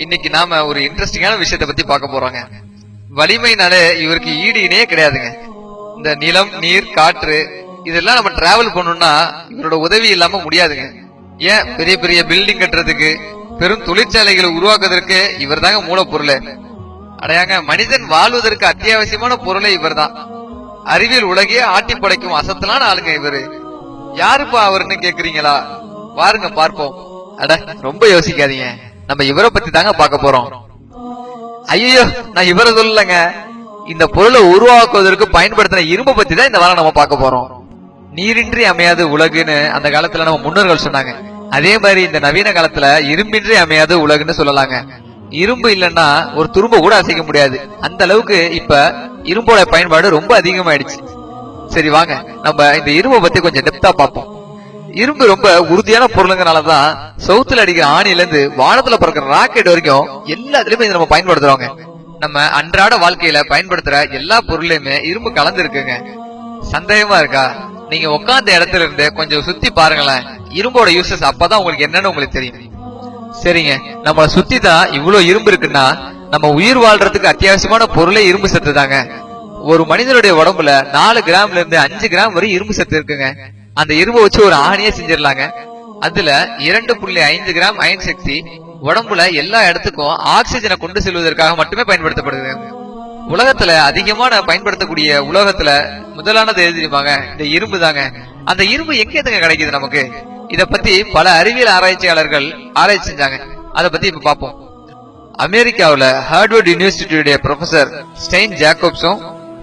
இன்னைக்கு நாம ஒரு இன்ட்ரெஸ்டிங்கான விஷயத்தை பத்தி பார்க்க போறோங்க. வலிமைனாலே இவருக்கு ஈடு இணையே கிடையாதுங்க. இந்த நிலம், நீர், காற்று இதெல்லாம் நம்ம டிராவல் பண்ணணும்னா இவரோட உதவி இல்லாம முடியாதுங்க. ஏன் பெரிய பெரிய பில்டிங் கட்டுறதுக்கு, பெரும் தொழிற்சாலைகளை உருவாக்குவதற்கு இவர் தாங்க மூலப்பொருள். அடையாங்க, மனிதன் வாழ்வதற்கு அத்தியாவசியமான பொருளை இவர் தான். அறிவியல் உலகையே ஆட்டி படைக்கும் அசத்தலான ஆளுங்க இவரு. யாருப்பா அவருன்னு கேக்குறீங்களா? வாருங்க பார்ப்போம். அட, ரொம்ப யோசிக்காதீங்க, நம்ம இவரை பத்தி தாங்க பார்க்க போறோம். ஐயோ, நான் இவரை சொல்லலங்க. இந்த பொருளை உருவாக்குவதற்கு பயன்படுத்தின இரும்பை பத்தி தான் இந்த வாரம் நம்ம பார்க்க போறோம். நீரின்றி அமையாது உலகுன்னு அந்த காலத்துல நம்ம முன்னோர்கள் சொன்னாங்க. அதே மாதிரி இந்த நவீன காலத்துல இரும்பின்றி அமையாது உலகுன்னு சொல்லலாங்க. இரும்பு இல்லைன்னா ஒரு துரும்ப கூட அசைக்க முடியாது. அந்த அளவுக்கு இப்ப இரும்போட பயன்பாடு ரொம்ப அதிகமாயிடுச்சு. சரி வாங்க, நம்ம இந்த இரும்பை பத்தி கொஞ்சம் டெப்தா பார்ப்போம். இரும்பு ரொம்ப உறுதியான பொருளுங்கனாலதான் சவுத்துல அடிக்கிற ஆணில இருந்து வானத்துல பறக்கிற ராக்கெட் வரைக்கும் எல்லாத்துலயுமே நம்ம பயன்படுத்துறோங்க. நம்ம அன்றாட வாழ்க்கையில பயன்படுத்துற எல்லா பொருளையுமே இரும்பு கலந்து இருக்குங்க. சந்தேகமா இருக்கா? நீங்க உட்கார்ந்த இடத்துல இருந்து கொஞ்சம் சுத்தி பாருங்களேன். இரும்போட யூசஸ் அப்பதான் உங்களுக்கு என்னன்னு உங்களுக்கு தெரியும். சரிங்க, நம்மளை சுத்தி தான் இவ்வளவு இரும்பு இருக்குன்னா நம்ம உயிர் வாழ்றதுக்கு அத்தியாவசியமான பொருளே இரும்பு சத்து தாங்க. ஒரு மனிதனுடைய உடம்புல 4 கிராம்ல இருந்து 5 கிராம் வரை இரும்பு சத்து இருக்குங்க. அந்த இரும்பை வச்சு ஒரு ஆணியே செஞ்சிடலாங்க. அதுல 2.5 கிராம் அயன் சக்தி உடம்புல எல்லா இடத்துக்கும் ஆக்சிஜனை கொண்டு செல்வதற்காக மட்டுமே பயன்படுத்தப்படுது. உலகத்துல அதிகமான பயன்படுத்தக்கூடிய உலோகத்துல முதலானது எது தெரியுமாங்க? இந்த இரும்பு தாங்க. அந்த இரும்பு எங்க கிடைக்குது நமக்கு? இத பத்தி பல அறிவியல் ஆராய்ச்சியாளர்கள் ஆராய்ச்சி செஞ்சாங்க. அதை பத்தி இப்ப பாப்போம். அமெரிக்காவுல ஹார்வர்ட் யூனிவர்சிட்டியுடைய ப்ரொஃபசர் ஸ்டெயின் ஜாக்கப்ஸும்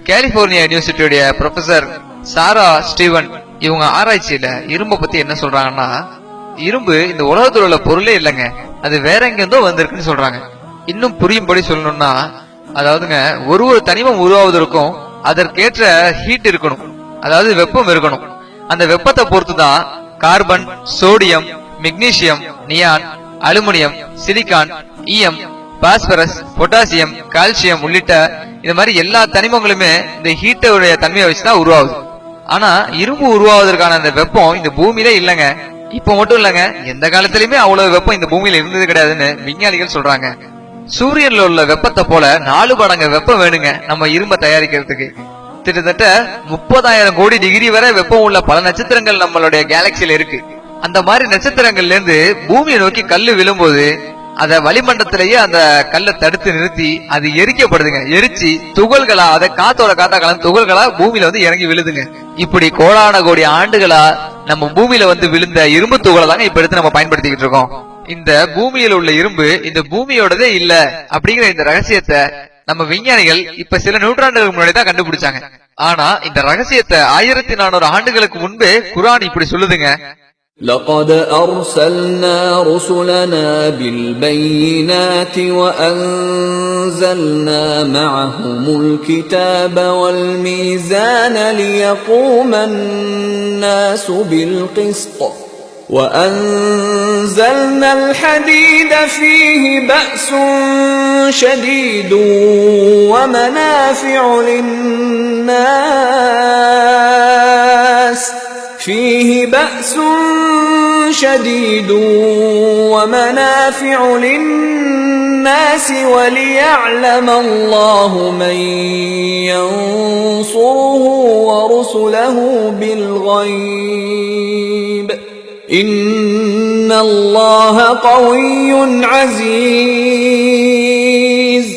கலிபோர்னியா யூனிவர்சிட்டியுடைய ப்ரொஃபசர் சாரா ஸ்டீவன் இவங்க ஆராய்ச்சியில இரும்பை பத்தி என்ன சொல்றாங்கன்னா, இரும்பு இந்த உலகத்துல உள்ள பொருளே இல்லைங்க, அது வேற எங்கிருந்தோ வந்திருக்குன்னு சொல்றாங்க. இன்னும் புரியும்படி சொல்லணும்னா, அதாவதுங்க ஒரு தனிமம் உருவாவதற்கும் அதற்கேற்ற ஹீட் இருக்கணும், அதாவது வெப்பம் இருக்கணும். அந்த வெப்பத்தை பொறுத்துதான் carbon, sodium, magnesium, neon, aluminium, silicon, ஈயம், பாஸ்பரஸ், பொட்டாசியம், கால்சியம் உள்ளிட்ட இந்த மாதிரி எல்லா தனிமங்களுமே இந்த ஹீட்டோடைய தன்மையை வச்சுதான் உருவாகுது. ஆனா இரும்பு உருவாவதற்கான அந்த வெப்பம் இந்த பூமியில இல்லங்க. இப்ப மட்டும் இல்லங்க, எந்த காலத்திலயுமே அவ்வளவு வெப்பம் இந்த பூமியில இருந்தது கிடையாதுன்னு விஞ்ஞானிகள் சொல்றாங்க. சூரியன்ல உள்ள வெப்பத்தை போல 4 மடங்கு வெப்பம் வேணுங்க நம்ம இரும்பை தயாரிக்கிறதுக்கு. கிட்டத்தட்ட 30,000 கோடி டிகிரி வரை வெப்பம் உள்ள பல நட்சத்திரங்கள் நம்மளுடைய கேலக்சியில இருக்கு. அந்த மாதிரி நட்சத்திரங்கள்ல இருந்து பூமியை நோக்கி கல்லு விழும்போது அத வளிமண்டலத்திலேயே அந்த கல்லை தடுத்து நிறுத்தி அது எரிக்கப்படுதுங்க. எரிச்சு துகள்களா, அதை காத்தோட காத்தா கலந்து துகள்களா பூமியில வந்து இறங்கி விழுதுங்க. இப்படி கோடான கோடி ஆண்டுகளா நம்ம பூமியில வந்து விழுந்த இரும்பு துகளை தாங்க இப்ப எடுத்து நம்ம பயன்படுத்திக்கிட்டு இருக்கோம். இந்த பூமியில உள்ள இரும்பு இந்த பூமியோடதே இல்ல அப்படிங்கிற இந்த ரகசியத்தை நம்ம விஞ்ஞானிகள் இப்ப சில நூற்றாண்டுகளுக்கு முன்னாடி தான் கண்டுபிடிச்சாங்க. ஆனா இந்த ரகசியத்தை 1400 ஆண்டுகளுக்கு முன்பே குர்ஆன் இப்படி சொல்லுதுங்க. لقد أرسلنا رسلنا بالبينات وأنزلنا معهم الكتاب والميزان ليقوم الناس بالقسط وأنزلنا الحديد فيه بأس شديد ومنافع للناس فيه بأس شديد ومنافع للناس وليعلم الله من ينصره ورسله بالغيب إن الله قوي عزيز.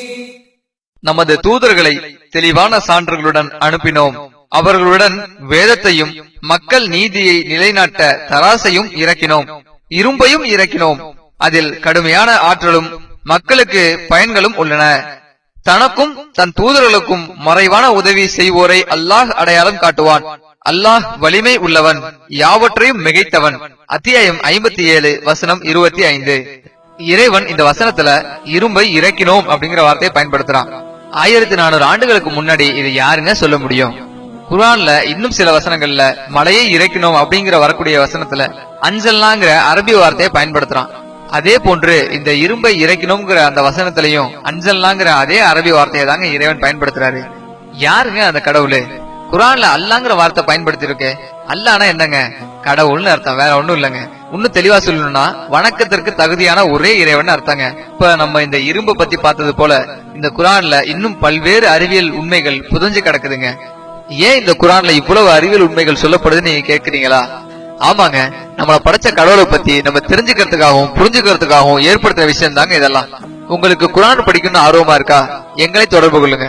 நமது தூதர்களை தெளிவான சான்றுகளுடன் அனுப்பினோம். அவர்களுடன் வேதத்தையும் மக்கள் நீதியை நிலைநாட்ட தராசையும் இறக்கினோம், இரும்பையும் இறக்கினோம். அதில் கடுமையான ஆற்றலும் மக்களுக்கு பயன்களும் உள்ளன. தனக்கும் தன் தூதர்களுக்கும் மறைவான உதவி செய்வோரை அல்லாஹ் அடையாளம் காட்டுவான். அல்லாஹ் வலிமை உள்ளவன், யாவற்றையும் மிகைத்தவன். அத்தியாயம் 57 வசனம் 25. இறைவன் இந்த வசனத்துல இரும்பை இறக்கினோம் அப்படிங்கிற வார்த்தையை பயன்படுத்துறான். 1400 ஆண்டுகளுக்கு முன்னாடி இது யாருங்க சொல்ல முடியும்? குர்ஆன்ல இன்னும் சில வசனங்கள்ல மலையை இறக்கினோம் அப்படிங்கிற வரக்கூடிய வசனத்துல அஞ்சல்லாங்கிற அரபி வார்த்தையை பயன்படுத்துறான். அதே போன்று இந்த இரும்பை இறக்கினோம்ங்கிற அந்த வசனத்திலையும் அஞ்சல்லாங்கிற அதே அரபி வார்த்தையை தாங்க இறைவன் பயன்படுத்துறாரு. யாருங்க அந்த கடவுளு? குர்ஆன்ல அல்லாஹ்ங்கிற வார்த்தை பயன்படுத்தி இருக்கு. அல்லாஹ்னா என்னங்க? கடவுள்னு அர்த்தம், வேற ஒண்ணும் இல்லங்க. இன்னும் தெளிவா சொல்லணும்னா வணக்கத்திற்கு தகுதியான ஒரே இறைவன் அர்த்தங்க. இப்ப நம்ம இந்த இரும்பு பத்தி பார்த்தது போல இந்த குர்ஆன்ல இன்னும் பல்வேறு அறிவியல் உண்மைகள் புதைஞ்சு கிடக்குதுங்க. ஏன் இந்த குர்ஆன்ல இவ்வளவு அறிவியல் உண்மைகள் சொல்லப்படுதுன்னு நீங்க கேக்குறீங்களா? ஆமாங்க, நம்மள படைச்ச கடவுளை பத்தி நம்ம தெரிஞ்சுக்கிறதுக்காகவும் புரிஞ்சுக்கிறதுக்காகவும் ஏற்படுத்துற விஷயம் தாங்க இதெல்லாம். உங்களுக்கு குர்ஆன் படிக்கணும்னு ஆர்வமா இருக்கா? எங்களை தொடர்பு கொள்ளுங்க.